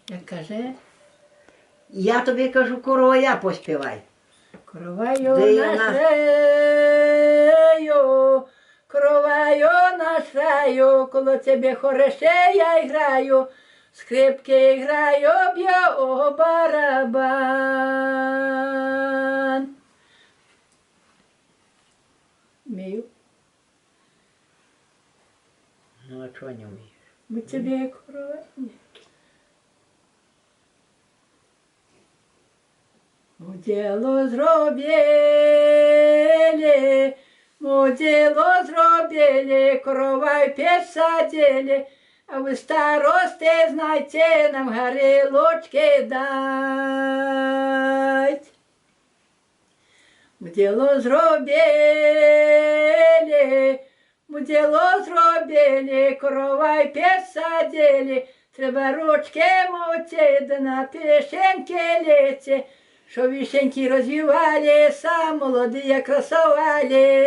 Як каже, Я тобі кажу, коровая поспівай. короваю Де я на шею, короваю на шею, коло тебе хороше я граю, скрипки граю, б'ю о барабан. Вмію. Ну, а чого не вмієш? Бо тебе корова. Діло зробили, діло зробили, корова посадили, а ви старости, знайте, нам горілочки дать. Діло зробили, корова посадили, треба ручки мочити, да на пішеньки ліці, що вишеньки розвивали, сам молоді красовали.